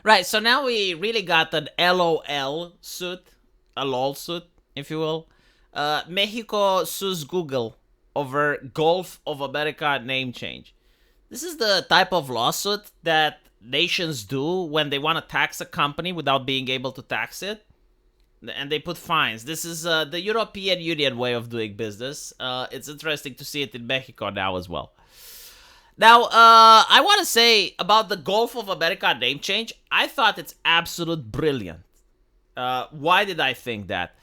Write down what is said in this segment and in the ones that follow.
Right, so now we really got an LOL suit, a LOL suit, if you will. Mexico sues Google over Gulf of America name change. This is the type of lawsuit that nations do when they want to tax a company without being able to tax it. And they put fines. This is the European Union way of doing business. It's interesting to see it in Mexico now as well. Now, I want to say about the Gulf of America name change, I thought it's absolute brilliant. Why did I think that?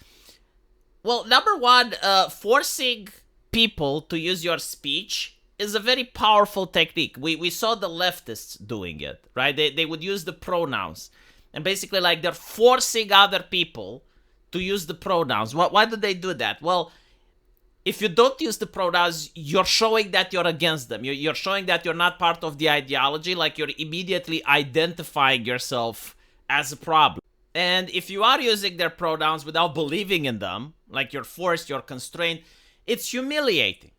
Well, number one, forcing people to use your speech is a very powerful technique. We saw the leftists doing it, right? They would use the pronouns. And basically, like, they're forcing other people to use the pronouns. Why do they do that? Well, if you don't use the pronouns, you're showing that you're against them. You're showing that you're not part of the ideology, like you're immediately identifying yourself as a problem. And if you are using their pronouns without believing in them, like you're forced, you're constrained, it's humiliating.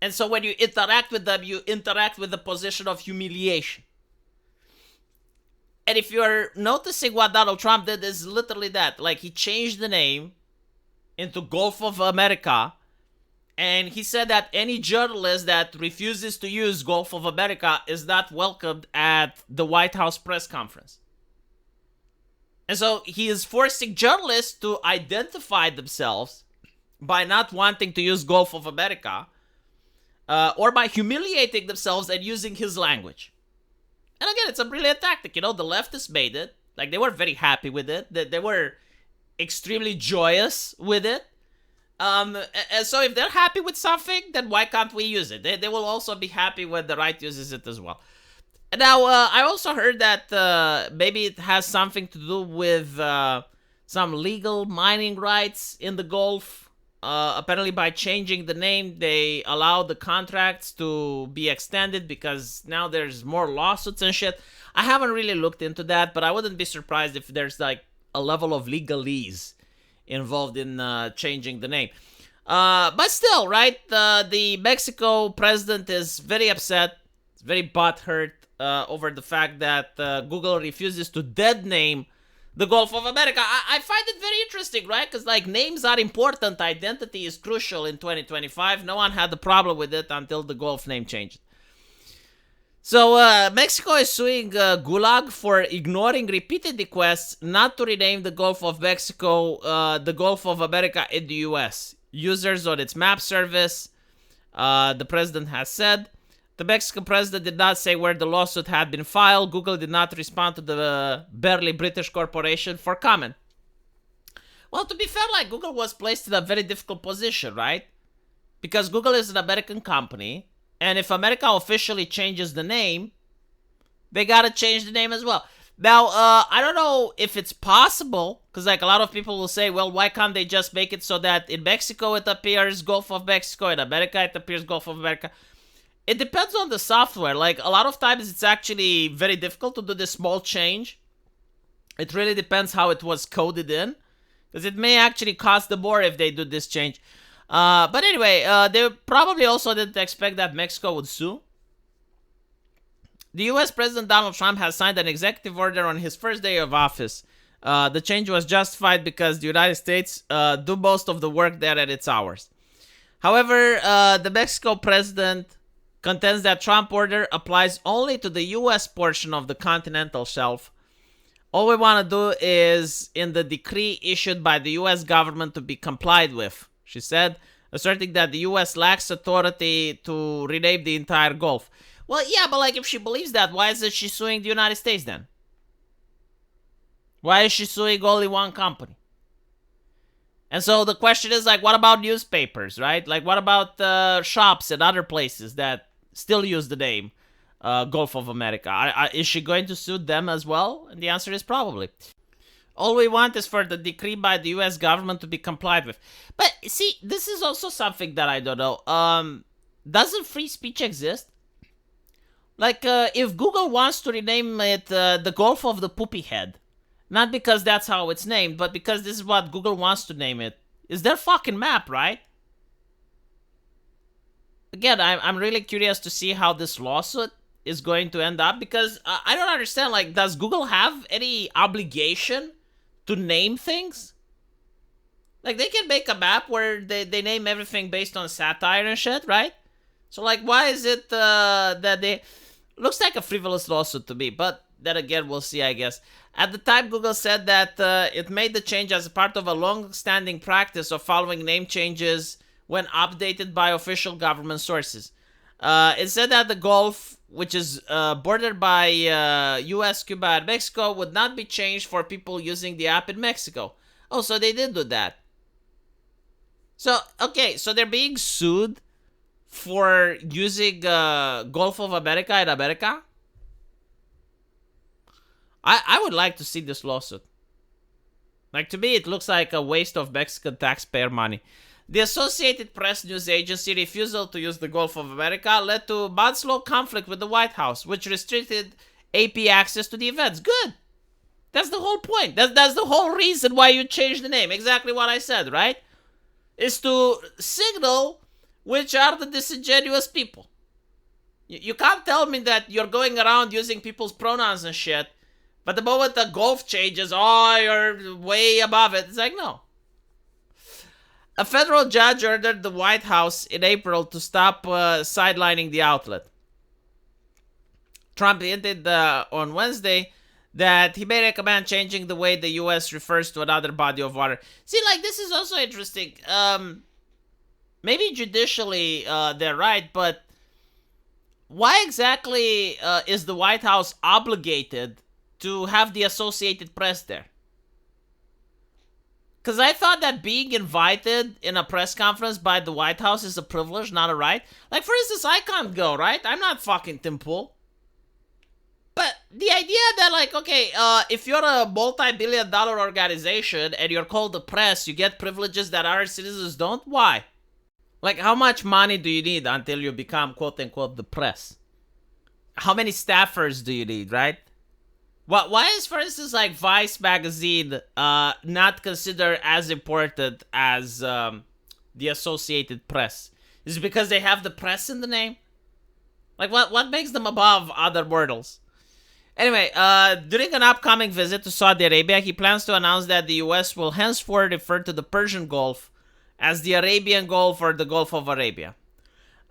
And so when you interact with them, you interact with a position of humiliation. And if you're noticing what Donald Trump did is literally that. Like, he changed the name into Gulf of America, and he said that any journalist that refuses to use Gulf of America is not welcomed at the White House press conference. And so he is forcing journalists to identify themselves by not wanting to use Gulf of America, or by humiliating themselves and using his language. And again, it's a brilliant tactic. The leftists made it. Like, they were very happy with it. They were extremely joyous with it. And so if they're happy with something, then why can't we use it? They will also be happy when the right uses it as well. Now, I also heard that maybe it has something to do with some legal mining rights in the Gulf. Apparently, by changing the name, they allow the contracts to be extended because now there's more lawsuits and shit. I haven't really looked into that, but I wouldn't be surprised if there's like a level of legalese involved in changing the name. But still, right? The Mexico president is very upset, very butthurt over the fact that Google refuses to dead name the Gulf of America. I find it very interesting, right? Because, like, names are important. Identity is crucial in 2025. No one had a problem with it until the Gulf name changed. So, Mexico is suing Gulag for ignoring repeated requests not to rename the Gulf of Mexico the Gulf of America in the U.S. Users on its map service, the president has said. The Mexican president did not say where the lawsuit had been filed. Google did not respond to the barely British corporation for comment. Well, to be fair, like, Google was placed in a very difficult position, right? Because Google is an American company, and if America officially changes the name, they gotta change the name as well. Now, I don't know if it's possible, because, like, a lot of people will say, well, why can't they just make it so that in Mexico it appears Gulf of Mexico, in America it appears Gulf of America? It depends on the software. Like, a lot of times it's actually very difficult to do this small change. It really depends how it was coded in, because it may actually cost them more if they do this change. But anyway, they probably also didn't expect that Mexico would sue. The US President Donald Trump has signed an executive order on his first day of office. The change was justified because the United States do most of the work there at its hours. However, the Mexico president contends that Trump order applies only to the U.S. portion of the continental shelf. All we want to do is in the decree issued by the U.S. government to be complied with, she said, asserting that the U.S. lacks authority to rename the entire Gulf. Well, yeah, but, like, if she believes that, why isn't she suing the United States then? Why is she suing only one company? And so the question is, like, what about newspapers, right? Like, what about shops and other places that still use the name Gulf of America? Is she going to sue them as well? And the answer is probably. All we want is for the decree by the U.S. government to be complied with. But, see, this is also something that I don't know. Doesn't free speech exist? Like, if Google wants to rename it the Gulf of the Poopy Head, not because that's how it's named, but because this is what Google wants to name it, it's their fucking map, right? Again, I'm really curious to see how this lawsuit is going to end up, because I don't understand. Like, does Google have any obligation to name things? Like, they can make a map where they name everything based on satire and shit, right? So, like, why is it that they... Looks like a frivolous lawsuit to me, but then again, we'll see, I guess. At the time, Google said that it made the change as a part of a long-standing practice of following name changes when updated by official government sources. It said that the Gulf, which is bordered by US, Cuba, and Mexico, would not be changed for people using the app in Mexico. Oh, so they did do that. So, okay, so they're being sued for using Gulf of America in America? I would like to see this lawsuit. Like, to me, it looks like a waste of Mexican taxpayer money. The Associated Press news agency refusal to use the Gulf of America led to months-long conflict with the White House, which restricted AP access to the events. Good. That's the whole point. That's the whole reason why you changed the name. Exactly what I said, right? Is to signal which are the disingenuous people. You can't tell me that you're going around using people's pronouns and shit, but the moment the Gulf changes, oh, you're way above it. It's like, no. A federal judge ordered the White House in April to stop sidelining the outlet. Trump hinted on Wednesday that he may recommend changing the way the U.S. refers to another body of water. See, like, this is also interesting. Maybe judicially they're right, but why exactly is the White House obligated to have the Associated Press there? Because I thought that being invited in a press conference by the White House is a privilege, not a right. Like, for instance, I can't go, right? I'm not fucking Tim Pool. But the idea that, like, okay, if you're a multi-billion-dollar organization and you're called the press, you get privileges that our citizens don't? Why? Like, how much money do you need until you become, quote-unquote, the press? How many staffers do you need, right? Why is, for instance, like, Vice magazine not considered as important as the Associated Press? Is it because they have the press in the name? Like, what makes them above other mortals? Anyway, during an upcoming visit to Saudi Arabia, he plans to announce that the U.S. will henceforth refer to the Persian Gulf as the Arabian Gulf or the Gulf of Arabia.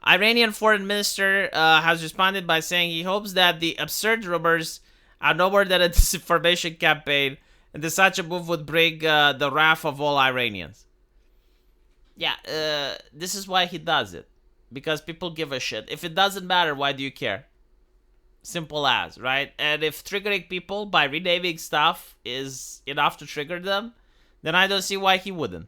Iranian foreign minister has responded by saying he hopes that the absurd rumors are no more than a disinformation campaign, and that such a move would bring the wrath of all Iranians. Yeah, this is why he does it. Because people give a shit. If it doesn't matter, why do you care? Simple as, right? And if triggering people by renaming stuff is enough to trigger them, then I don't see why he wouldn't.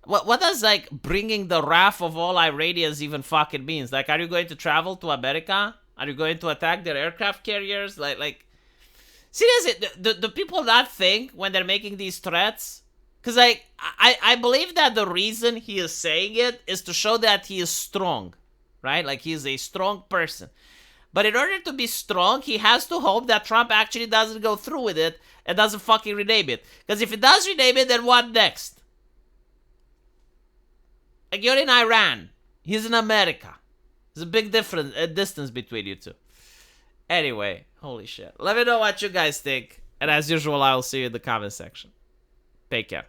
What does, like, bringing the wrath of all Iranians even fucking means? Like, are you going to travel to America? Are you going to attack their aircraft carriers? Like, seriously, do people not think when they're making these threats? Because, like, I believe that the reason he is saying it is to show that he is strong, right? Like, he is a strong person. But in order to be strong, he has to hope that Trump actually doesn't go through with it and doesn't fucking rename it. Because if he does rename it, then what next? Like, you're in Iran. He's in America. There's a big distance between you two. Anyway, holy shit. Let me know what you guys think. And as usual, I will see you in the comment section. Take care.